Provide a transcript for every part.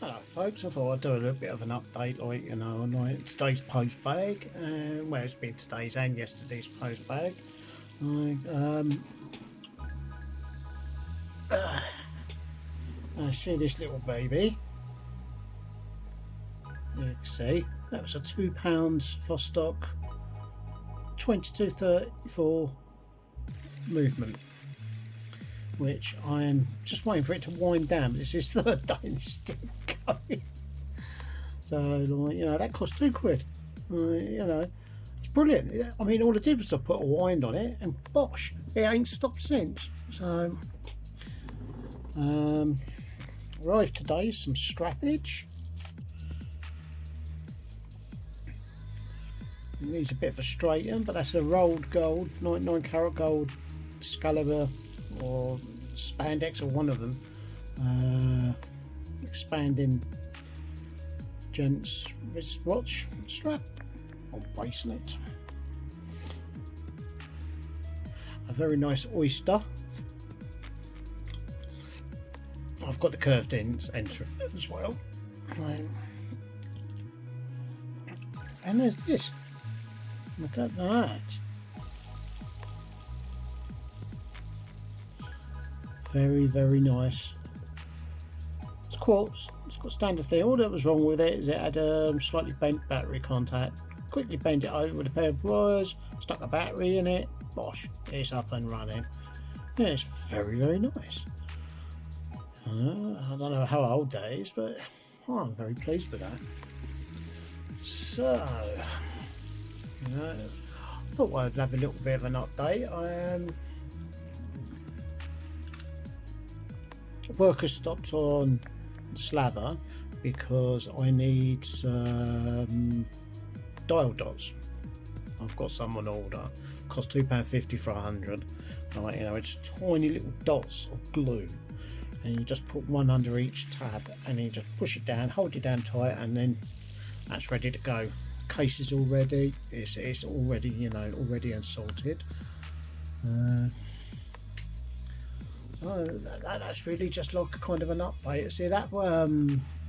Hello folks, I thought I'd do a little bit of an update, like, you know, on like today's post bag, and well, it's been today's and yesterday's post bag. I see this little baby. You can see that was a £2 for stock 2234 movement, which I am just waiting for it to wind down. This is third day and it's still going. So, like, you know, that cost £2. You know, it's brilliant. I mean, all it did was to put a wind on it, and bosh, it ain't stopped since. So, arrived today some strappage. It needs a bit of a straighten, but that's a rolled gold, 99 carat gold Excalibur or spandex, or one of them, expanding gents wristwatch strap or bracelet. A very nice oyster. I've got the curved ends entrance as well, and there's this. Look at that. Very, very nice. It's quartz. It's got standard thing. All that was wrong with it is it had a slightly bent battery contact. Quickly bent it over with a pair of pliers, stuck a battery in it, bosh, it's up and running. Yeah, it's very, very nice. I don't know how old that is, but I'm very pleased with that. So, you know, I thought I'd have a little bit of an update. Work has stopped on Slaver because I need some dial dots. I've got some on order. Cost £2.50 for 100. Like, you know, it's tiny little dots of glue, and you just put one under each tab, and you just push it down, hold it down tight, and then that's ready to go. Case is all ready. It's already, you know, already unsalted. So that's really just like a kind of an update. See that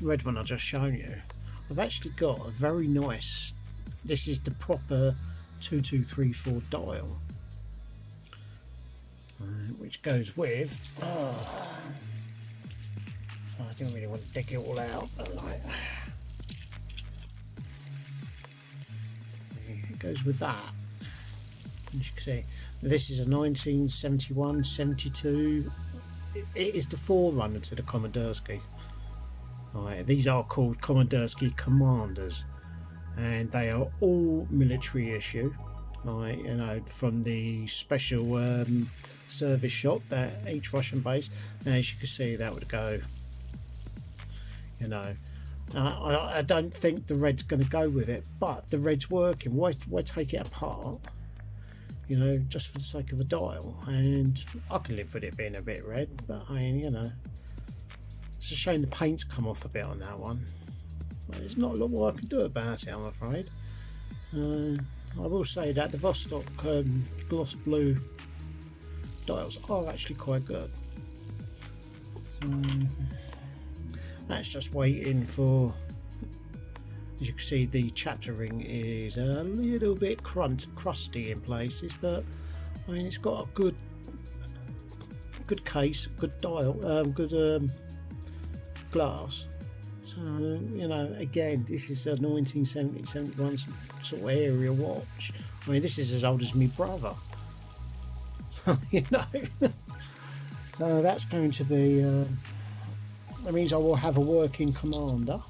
red one I just shown you? I've actually got a very nice. This is the proper 2234 dial, which goes with. So I didn't really want to dig it all out, but like. It goes with that. As you can see, this is a 1971-72. It is the forerunner to the Kommandersky. Right, these are called Kommandersky Commanders, and they are all military issue. Right, you know, from the special service shop that each Russian base. And as you can see, that would go. You know. I don't think the red's going to go with it, but the red's working. Why take it apart? You know, just for the sake of a dial. And I can live with it being a bit red, but I mean, you know, it's a shame the paint's come off a bit on that one. But there's not a lot more I can do about it, I'm afraid. I will say that the Vostok gloss blue dials are actually quite good. So that's just waiting for, as you can see, the chapter ring is a little bit crusty in places, but I mean, it's got a good case, good dial, good glass. So, you know, again, this is a 1970-71 sort of area watch. I mean, this is as old as me brother. You know. So that's going to be. That means I will have a working commander.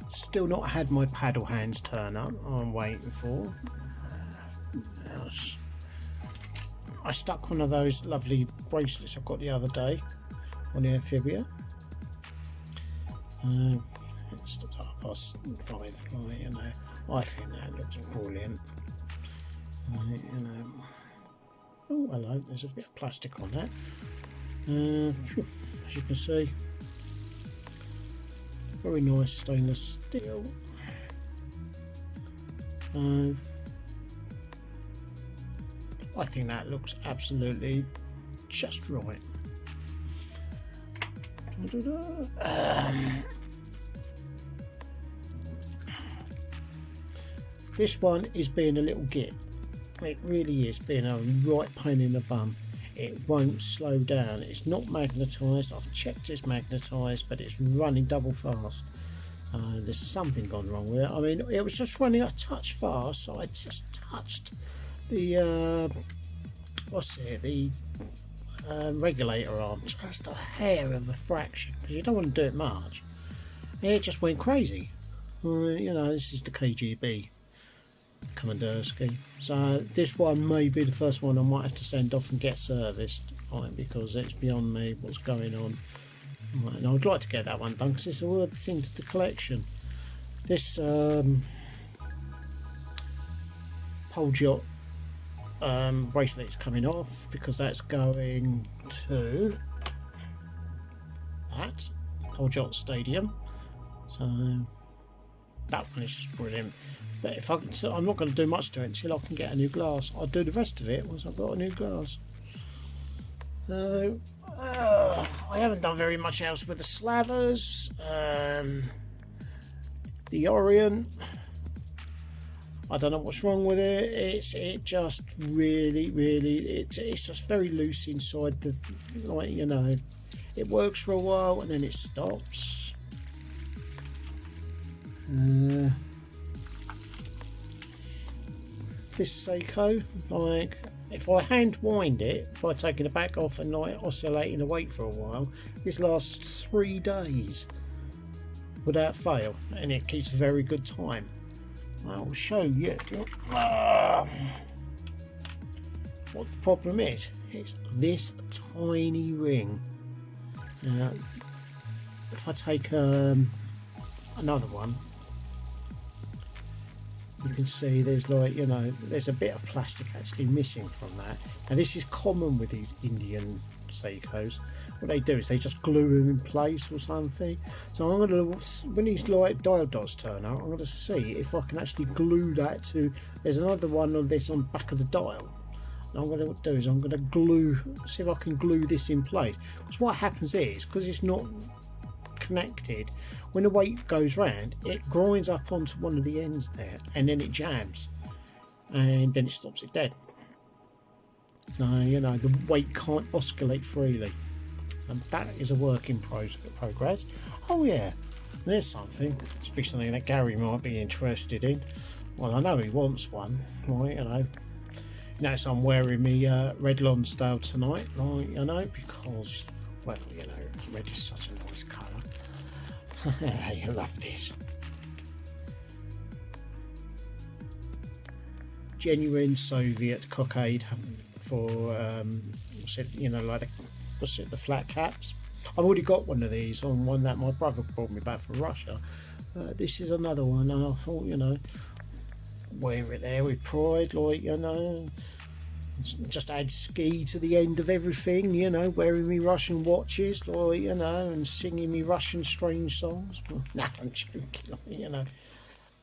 Still not had my paddle hands turn up. I'm waiting for. I stuck one of those lovely bracelets I got the other day on the amphibia. It's the 5:30. You know, I think that looks brilliant. You know. Oh, hello, there's a bit of plastic on that. As you can see, very nice stainless steel. I think that looks absolutely just right. This one is being a little git. It really is being a right pain in the bum. It won't slow down. It's not magnetised. I've checked it's magnetised, but it's running double fast. So there's something gone wrong with it. I mean, it was just running a touch fast, so I just touched the regulator arm, just a hair of a fraction, because you don't want to do it much. It just went crazy. You know, this is the KGB Komandurski. So this one may be the first one I might have to send off and get serviced, right, because it's beyond me what's going on. Right, and I would like to get that one done because it's a worthy thing to the collection. This pole jot bracelet's coming off because that's going to that pole jot stadium. So that one is just brilliant. But if I'm not going to do much to it until I can get a new glass. I'll do the rest of it once I've got a new glass. So I haven't done very much else with the slavers, the Orient. I don't know what's wrong with it. It just really it's just very loose inside the, like, you know, it works for a while and then it stops. This Seiko, like, if I hand wind it by taking the back off and like oscillating the weight for a while, this lasts 3 days without fail, and it keeps very good time. I'll show you what the problem is. It's this tiny ring. If I take another one, you can see there's, like, you know, there's a bit of plastic actually missing from that. Now this is common with these Indian Seikos. What they do is they just glue them in place or something. So I'm going to, when these like dial dots turn out, I'm going to see if I can actually glue that to, there's another one of this on the back of the dial. And I'm going to do is I'm going to glue, see if I can glue this in place. Because what happens is, because it's not connected, when the weight goes round, it grinds up onto one of the ends there, and then it jams, and then it stops it dead. So, you know, the weight can't oscillate freely. So that is a work in progress. Oh yeah, there's something. It's be something that Gary might be interested in. Well, I know he wants one, right? You know. Notice I'm wearing me red Lonsdale tonight, right? You know, because, well, you know, red is such a nice colour. I love this. Genuine Soviet cockade for you know, like the flat caps. I've already got one of these on one that my brother brought me back from Russia. This is another one, and I thought, you know, wear it there with pride, like, you know. Just add ski to the end of everything, you know, wearing me Russian watches, like, you know, and singing me Russian strange songs. Nah, I'm joking, like, you know.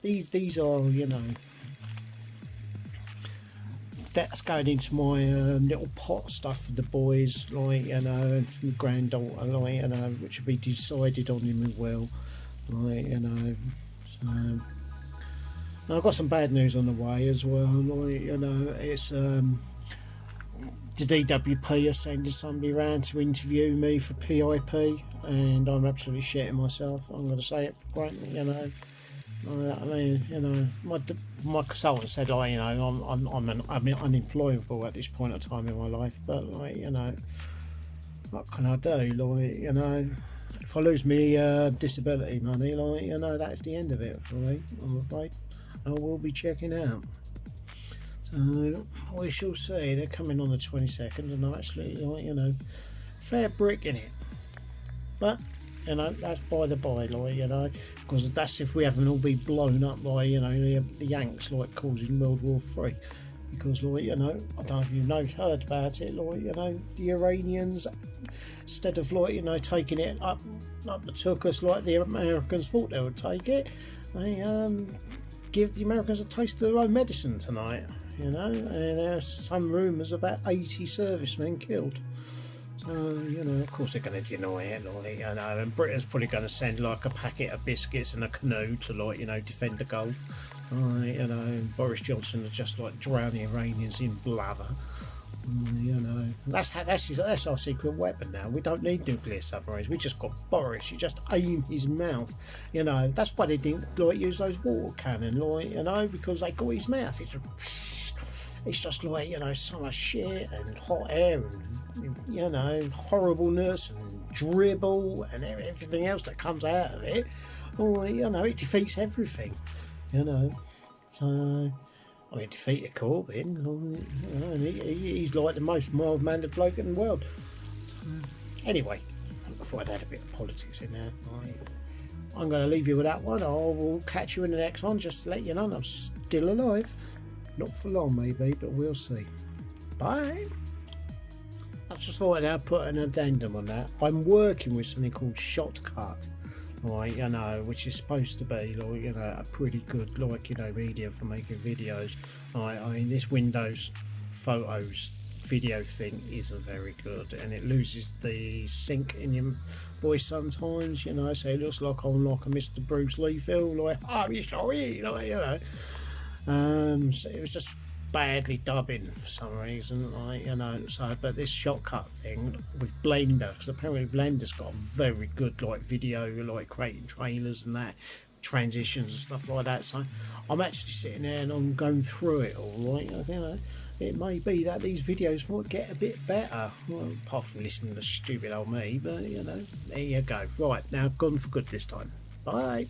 These are, you know, that's going into my little pot stuff for the boys, like, you know, and for my granddaughter, like, you know, which will be decided on in my will, like, you know. So I've got some bad news on the way as well, like, you know. It's the DWP are sending somebody around to interview me for PIP, and I'm absolutely shitting myself. I'm going to say it frankly, you know. I mean, you know, my consultant said, oh, you know, I'm unemployable at this point of time in my life, but, like, you know, what can I do? Like, you know, if I lose me disability money, like, you know, that's the end of it for me, I'm afraid. I will be checking out. So we shall see. They're coming on the 22nd, and I'm actually, like, you know, fair brick in it. But, you know, that's by the by, like, you know, because that's if we haven't all been blown up by, you know, the Yanks, like, causing World War III. Because, like, you know, I don't know if you've heard about it, like, you know, the Iranians, instead of, like, you know, taking it up the Turkish like the Americans thought they would take it, they give the Americans a taste of their own medicine tonight, you know, and there's some rumours about 80 servicemen killed. So, you know, of course they're going to deny it, like, you know, and Britain's probably going to send like a packet of biscuits and a canoe to, like, you know, defend the Gulf. You know, and Boris Johnson is just like drown the Iranians in blather. You know, that's our secret weapon now. We don't need nuclear submarines. We just got Boris. You just aim his mouth. You know, that's why they didn't like use those water cannon, like, you know, because they got his mouth. It's just like, you know, so much shit and hot air and, you know, horribleness and dribble and everything else that comes out of it. Well, you know, it defeats everything. You know, so. I mean, defeated Corbyn, you know, and he's like the most mild-mannered bloke in the world. So, anyway, I thought I'd had a bit of politics in there. I'm going to leave you with that one. I will catch you in the next one, just to let you know I'm still alive. Not for long, maybe, but we'll see. Bye. I just thought I'd put an addendum on that. I'm working with something called ShotCut. Right, you know, which is supposed to be, like, you know, a pretty good, like, you know, media for making videos. I mean, this Windows Photos video thing isn't very good, and it loses the sync in your voice sometimes, you know, so it looks like I'm like a Mr. Bruce Lee film, like, oh, you're sorry, like, you know. So it was just badly dubbing for some reason, like, you know. So, but this ShotCut thing with Blender, because apparently Blender's got a very good like video, like creating trailers and that, transitions and stuff like that. So I'm actually sitting there and I'm going through it all, right. You know, it may be that these videos might get a bit better, well, apart from listening to stupid old me, but you know, there you go. Right, now gone for good this time. Bye.